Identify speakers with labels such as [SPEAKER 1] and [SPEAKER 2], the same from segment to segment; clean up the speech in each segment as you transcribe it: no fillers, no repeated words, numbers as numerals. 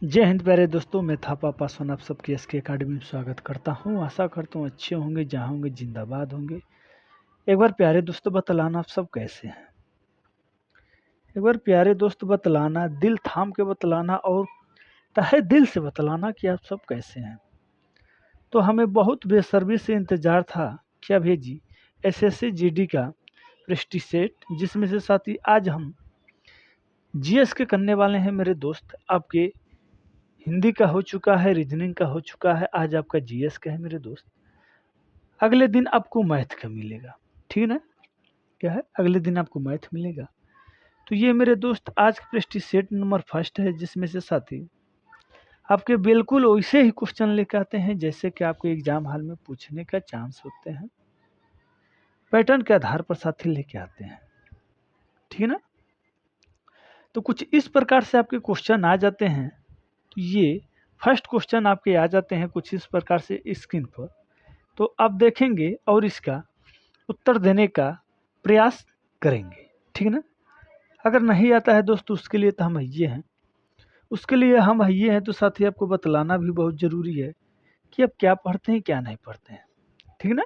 [SPEAKER 1] जय हिंद प्यारे दोस्तों, मैं थापा पासवान आप सबकी एसके अकेडमी में स्वागत करता हूं। आशा करता हूं अच्छे होंगे, जहां होंगे जिंदाबाद होंगे। एक बार प्यारे दोस्तों बतलाना आप सब कैसे हैं। एक बार प्यारे दोस्त बतलाना, दिल थाम के बतलाना और तहे दिल से बतलाना कि आप सब कैसे हैं। तो हमें बहुत बेसब्री से इंतजार था क्या भेजी एसएससी जीडी का पृष्टि सेट, जिसमें से साथी आज हम जीएस के करने वाले हैं मेरे दोस्त। आपके हिंदी का हो चुका है, रीजनिंग का हो चुका है, आज आपका जीएस का है मेरे दोस्त। अगले दिन आपको मैथ का मिलेगा, ठीक ना। क्या है, अगले दिन आपको मैथ मिलेगा। तो ये मेरे दोस्त आज का प्रैक्टिस सेट नंबर फर्स्ट है, जिसमें से साथी आपके बिल्कुल वैसे ही क्वेश्चन लेकर आते हैं जैसे कि आपके एग्जाम हॉल में पूछने का चांस होते हैं। पैटर्न के आधार पर साथी लेके आते हैं, ठीक ना। तो कुछ इस प्रकार से आपके क्वेश्चन आ जाते हैं। तो ये फर्स्ट क्वेश्चन आपके आ जाते हैं कुछ इस प्रकार से स्क्रीन पर। तो आप देखेंगे और इसका उत्तर देने का प्रयास करेंगे, ठीक ना। अगर नहीं आता है दोस्तों, उसके लिए तो हम ये हैं, उसके लिए हम ये हैं। तो साथ ही आपको बतलाना भी बहुत ज़रूरी है कि आप क्या पढ़ते हैं क्या नहीं पढ़ते हैं, ठीक ना।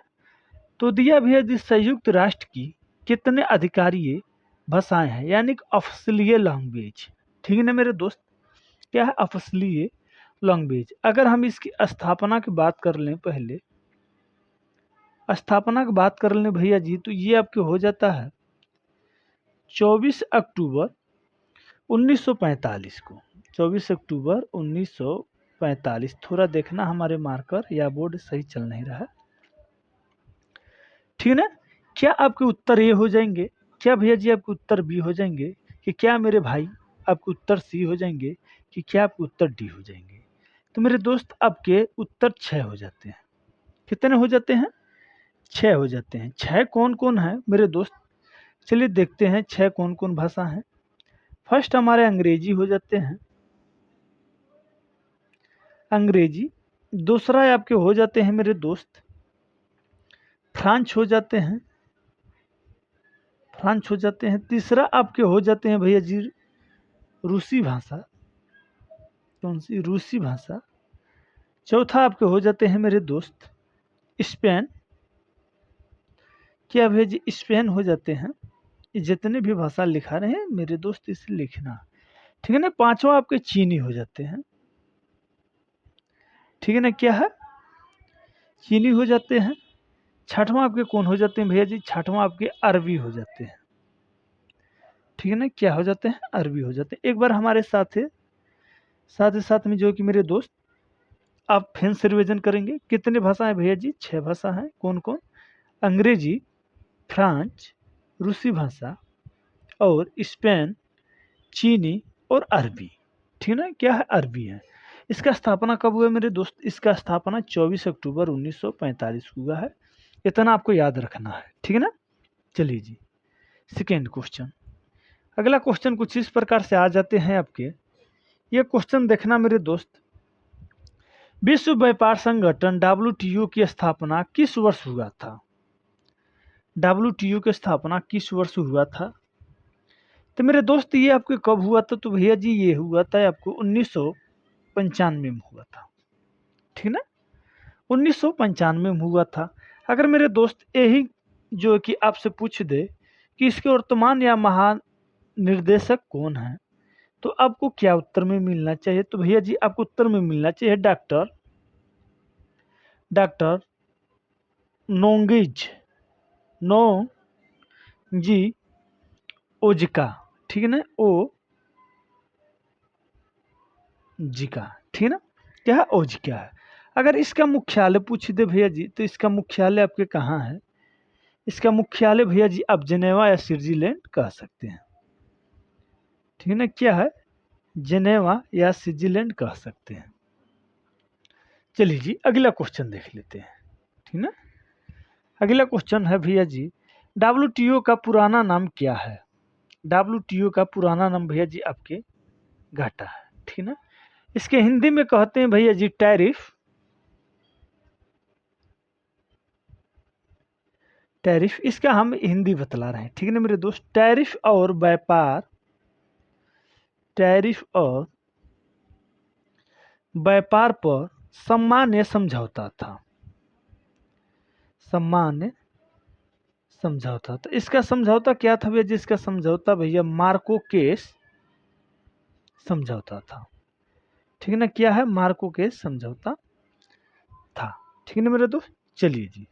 [SPEAKER 1] तो दिया भी है जिस संयुक्त राष्ट्र की कितने अधिकारीय भाषाएं हैं, यानी कि ऑफिशियल लैंग्वेज, ठीक है ना मेरे दोस्त। क्या है ऑफिशियल लैंग्वेज। अगर हम इसकी स्थापना की बात कर लें, पहले स्थापना की बात कर लें भैया जी, तो ये आपके हो जाता है 24 अक्टूबर 1945 को। 24 अक्टूबर 1945। थोड़ा देखना हमारे मार्कर या बोर्ड सही चल नहीं रहा है, ठीक ना। क्या आपके उत्तर ए हो जाएंगे, क्या भैया जी आपके उत्तर बी हो जाएंगे, कि क्या मेरे भाई आपके उत्तर सी हो जाएंगे, कि क्या आपके उत्तर डी हो जाएंगे। तो मेरे दोस्त आपके उत्तर 6 हो जाते हैं। कितने हो जाते हैं? 6 हो जाते हैं। 6 कौन कौन है मेरे दोस्त, चलिए देखते हैं 6 कौन कौन भाषा है। फर्स्ट हमारे अंग्रेजी हो जाते हैं, अंग्रेजी। दूसरा आपके हो जाते हैं मेरे दोस्त फ्रांच हो जाते हैं, फ्रांच हो जाते हैं। तीसरा आपके हो जाते हैं भैया जी रूसी भाषा, कौन सी, रूसी भाषा। चौथा आपके हो जाते हैं मेरे दोस्त स्पेन, क्या भैया जी स्पेन हो जाते हैं। ये जितने भी भाषा लिखा रहे हैं मेरे दोस्त इसे लिखना, ठीक है ना। पांचवा आपके चीनी हो जाते हैं, ठीक है ना। क्या है, चीनी हो जाते हैं। छठवां आपके कौन हो जाते हैं भैया जी, छठवां आपके अरबी हो जाते हैं, ठीक है ना। क्या हो जाते हैं, अरबी हो जाते हैं। एक बार हमारे साथ है, साथ ही साथ में जो कि मेरे दोस्त आप फिर से रिविजन करेंगे। कितने भाषा है भैया जी, 6 भाषा है। कौन कौन? अंग्रेजी, फ्रांच, रूसी भाषा और स्पेन, चीनी और अरबी, ठीक है ना। क्या है, अरबी है। इसका स्थापना कब हुआ मेरे दोस्त? इसका स्थापना 24 अक्टूबर 1945 को हुआ है। इतना आपको याद रखना है, ठीक है ना। चलिए जी, सेकेंड क्वेश्चन। अगला क्वेश्चन कुछ इस प्रकार से आ जाते हैं आपके। ये क्वेश्चन देखना मेरे दोस्त, विश्व व्यापार संगठन डब्ल्यूटीओ की स्थापना किस वर्ष हुआ था? डब्ल्यूटीओ की स्थापना किस वर्ष हुआ था? तो मेरे दोस्त ये आपके कब हुआ था? तो भैया जी ये हुआ था आपको 1995 में हुआ था, ठीक ना। 1995 में हुआ था। अगर मेरे दोस्त यही जो कि आपसे पूछ दे कि इसके वर्तमान या महानिर्देशक कौन है, तो आपको क्या उत्तर में मिलना चाहिए? तो भैया जी आपको उत्तर में मिलना चाहिए डॉक्टर डॉक्टर नोंगिज जी ओजिका, ठीक है ना। ओ जिका, ठीक है ना। क्या है, ओजिका है। अगर इसका मुख्यालय पूछ दे भैया जी, तो इसका मुख्यालय आपके कहाँ है? इसका मुख्यालय भैया जी आप जेनेवा या स्विट्जरलैंड कह सकते हैं, ठीक है ना। क्या है, जेनेवा या स्विट्जरलैंड कह सकते हैं। चलिए जी अगला क्वेश्चन देख लेते हैं, ठीक ना। अगला क्वेश्चन है भैया जी, डब्ल्यूटीओ का पुराना नाम क्या है? डब्ल्यूटीओ का पुराना नाम भैया जी आपके घाटा है, ठीक ना। इसके हिंदी में कहते हैं भैया जी टैरिफ, टैरिफ। इसका हम हिंदी बतला रहे हैं, ठीक है ना मेरे दोस्त। टैरिफ और व्यापार, टैरिफ और व्यापार पर सामान्य समझौता था। सामान्य समझौता था। इसका समझौता क्या था भैया? जिसका समझौता भैया मार्कोकेस समझौता था। ठीक है ना? क्या है? मार्कोकेस समझौता था। ठीक है ना मेरे दोस्त? चलिए जी,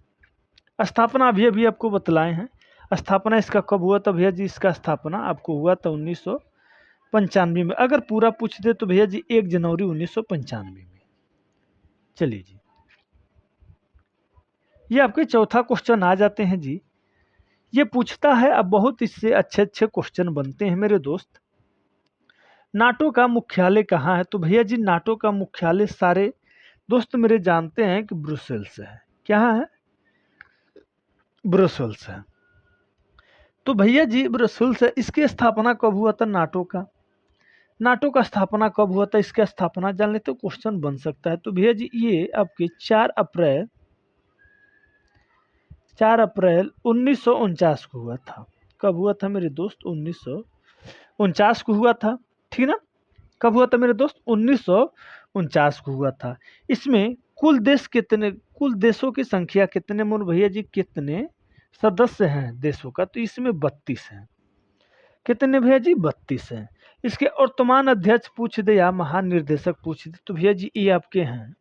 [SPEAKER 1] स्थापना अभी अभी आपको बतलाए हैं। स्थापना इसका कब हुआ था भैया जी? इसका स्थापना आपको हुआ था 1995 में। अगर पूरा पूछ दे तो भैया जी 1 जनवरी 1995 में। चलिए जी, ये आपके चौथा क्वेश्चन आ जाते हैं जी। ये पूछता है, अब बहुत इससे अच्छे अच्छे क्वेश्चन बनते हैं मेरे दोस्त। नाटो का मुख्यालय कहाँ है? तो भैया जी नाटो का मुख्यालय सारे दोस्त मेरे जानते हैं कि ब्रुसेल्स है। क्या है? ब्रुसेल्स है। तो भैया जी ब्रुसेल्स है। इसकी स्थापना कब हुआ था नाटो का? नाटो का स्थापना कब हुआ था? इसका स्थापना जान ले तो क्वेश्चन बन सकता है। तो भैया जी ये आपके 4 अप्रैल 1949 को हुआ था। कब हुआ था मेरे दोस्त? 1949 को हुआ था। ठीक ना? कब हुआ था मेरे दोस्त? 1949 को हुआ था। इसमें कुल देश कितने, कुल देशों की संख्या कितने मोन भैया जी? कितने सदस्य हैं देशों का? तो इसमें 32 हैं। कितने भैया जी? 32 हैं। इसके वर्तमान अध्यक्ष पूछ दे या महानिर्देशक पूछ दे तो भैया जी ये आपके हैं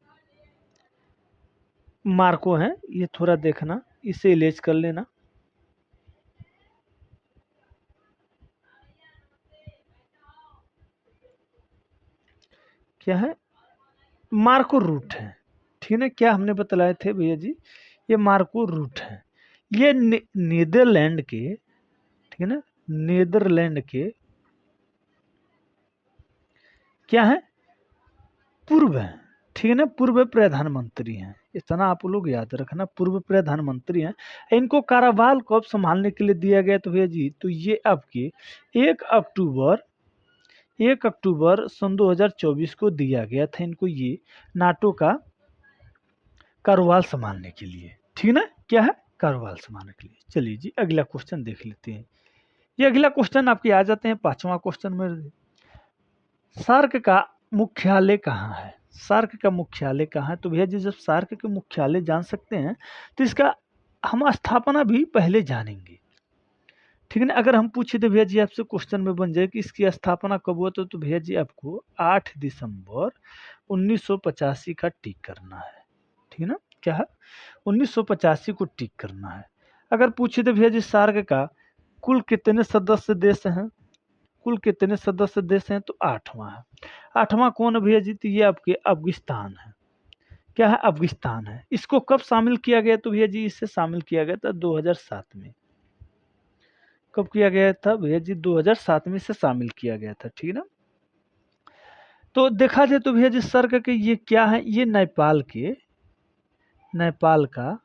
[SPEAKER 1] मार्को हैं। ये थोड़ा देखना, इसे इलेज कर लेना। क्या है? मार्को रूट है। ठीक है? क्या हमने बतलाए थे भैया जी? ये मार्को रूट है। ये नीदरलैंड के, ठीक है ना, नीदरलैंड के क्या है? पूर्व है। ठीक है ना? पूर्व प्रधानमंत्री हैं। इतना आप लोग याद रखना, पूर्व प्रधानमंत्री हैं। इनको कार्यकाल कब संभालने के लिए दिया गया? तो भैया जी तो ये आपके 1 अक्टूबर 1 अक्टूबर सन 2024 को दिया गया था इनको, ये नाटो का कारोबार संभालने के लिए। ठीक है ना? क्या है? कारोबार संभालने के लिए। चलिए जी अगला क्वेश्चन देख लेते हैं। ये अगला क्वेश्चन आपके आ जाते हैं 5वां क्वेश्चन में। सार्क का मुख्यालय कहाँ है? सार्क का मुख्यालय कहाँ है? तो भैया जी जब सार्क के मुख्यालय जान सकते हैं तो इसका हम स्थापना भी पहले जानेंगे। ठीक है ना? अगर हम पूछे तो भैया जी आपसे क्वेश्चन में बन जाए कि इसकी स्थापना कब हुआ, तो भैया जी आपको 8 दिसंबर 1985 का टिक करना है। ठीक है ना? क्या है? 1985 को टिक करना है। अगर पूछे तो भैया जी सार्क का कुल कितने सदस्य देश हैं? कुल कितने सदस्य देश हैं? तो 8वां है। 8वां कौन है भैया जी? तो ये आपके अफगानिस्तान है। क्या है? अफगानिस्तान है। इसको कब शामिल किया गया? तो भैया जी इसे शामिल किया गया था 2007 में। कब किया गया था भैया जी? 2007 में इसे शामिल किया गया था। ठीक है ना? तो देखा जाए तो भैया जी सर्क के ये क्या है? ये नेपाल का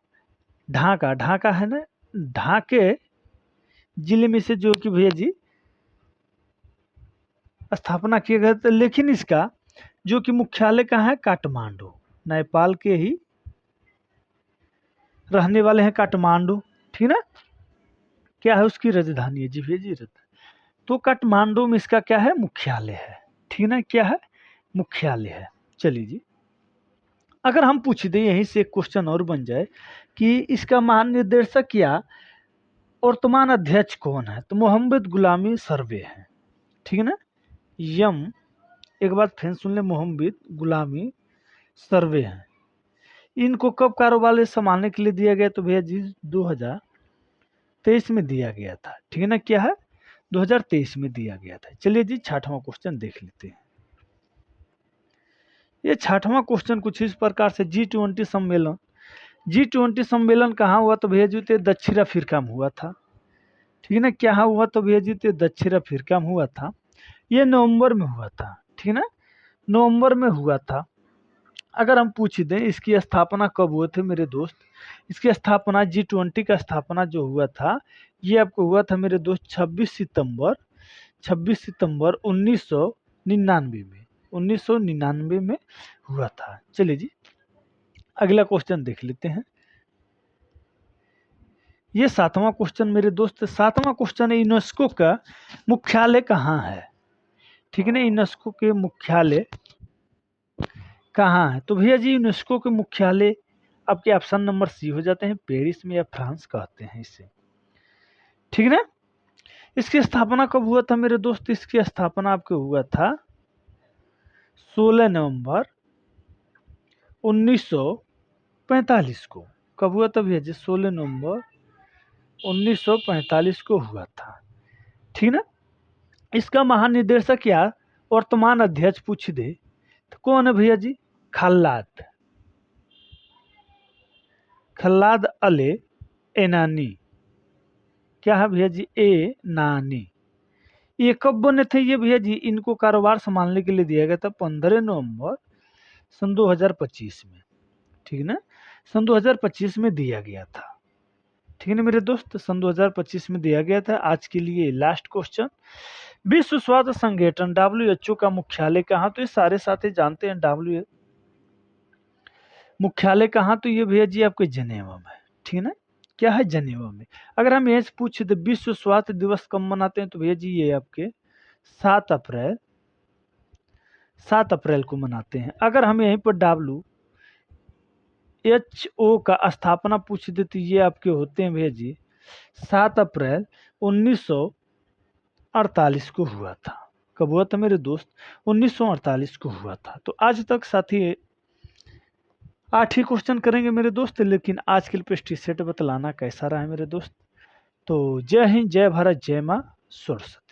[SPEAKER 1] ढाका, ढाका है ना, ढाके जिले में से जो कि भैया जी स्थापना किया गया था। लेकिन इसका जो कि मुख्यालय कहाँ है? काठमांडू। नेपाल के ही रहने वाले हैं काठमांडू। ठीक ना? क्या है उसकी राजधानी? है जी भैया जी तो काठमांडू में इसका क्या है? मुख्यालय है। ठीक ना? क्या है? मुख्यालय है। चलिए जी, अगर हम पूछ दें यहीं से एक क्वेश्चन और बन जाए कि इसका महानिर्देशक या वर्तमान अध्यक्ष कौन है? तो मोहम्मद गुलामी सर्वे है। ठीक है ना? यम, एक बात फिर सुन ले, मोहम्मद गुलामी सर्वे है। इनको कब कारोबार संभालने के लिए दिया गया? तो भैया जी 2023 में दिया गया था। ठीक है ना? क्या है? 2023 में दिया गया था। चलिए जी 6वां क्वेश्चन देख लेते हैं। ये 6वां क्वेश्चन कुछ इस प्रकार से, G20 सम्मेलन। G20 सम्मेलन कहाँ हुआ? तो भैया जी तो दक्षिण अफ्रीका में हुआ था। ठीक है ना? क्या हुआ? तो भैया जी तो दक्षिण अफ्रीका में हुआ था। ये नवंबर में हुआ था। ठीक है ना? नवंबर में हुआ था। अगर हम पूछ दें इसकी स्थापना कब हुए थे मेरे दोस्त? इसकी स्थापना G20 का स्थापना जो हुआ था ये आपको हुआ था मेरे दोस्त 26 सितंबर 1999 में। 1999 में हुआ था। चलिए जी अगला क्वेश्चन देख लेते हैं। ये 7वां क्वेश्चन मेरे दोस्त। 7वां क्वेश्चन है यूनेस्को का मुख्यालय कहाँ है? ठीक है ना? यूनेस्को के मुख्यालय कहाँ है? तो भैया जी यूनेस्को के मुख्यालय आपके ऑप्शन नंबर सी हो जाते हैं, पेरिस में, या फ्रांस कहते हैं इसे। ठीक ना? इसकी स्थापना कब हुआ था मेरे दोस्त? इसकी स्थापना आपके हुआ था 16 नवंबर 1945 को। कब हुआ था भैया जी? 16 नवंबर 1945 को हुआ था। ठीक ना? इसका महानिदेशक या वर्तमान अध्यक्ष पूछ दे तो कौन है भैया जी? खल्लाद, खल्लाद अले एनानी। क्या है भैया जी? ए नानी। ये कब बने थे ये भैया जी? इनको कारोबार संभालने के लिए दिया गया था 15 नवंबर सन 2025 में। ठीक है ना? सन 2025 में दिया गया था। ठीक है ना मेरे दोस्त? सन 2025 में दिया गया था। आज के लिए लास्ट क्वेश्चन, विश्व स्वास्थ्य संगठन WHO का मुख्यालय कहाँ? तो ये सारे साथी जानते हैं डब्ल्यू मुख्यालय कहाँ? तो ये भैया जी आपके जनेवा में। ठीक है ना? क्या है? जनेवा में। अगर हम ये पूछे तो विश्व स्वास्थ्य दिवस कब मनाते हैं? तो भैया जी ये आपके 7 अप्रैल 7 अप्रैल को मनाते हैं। अगर हम यहीं पर WHO का स्थापना पूछ दे तो ये आपके होते हैं भैया जी 7 अप्रैल 1948 को हुआ था। कब हुआ था मेरे दोस्त? 1948 को हुआ था। तो आज तक साथी 8 ही क्वेश्चन करेंगे मेरे दोस्त, लेकिन आज के लिए पेस्टी सेट बतलाना कैसा रहा है मेरे दोस्त। तो जय हिंद, जय भारत, जय माँ सरस्वती।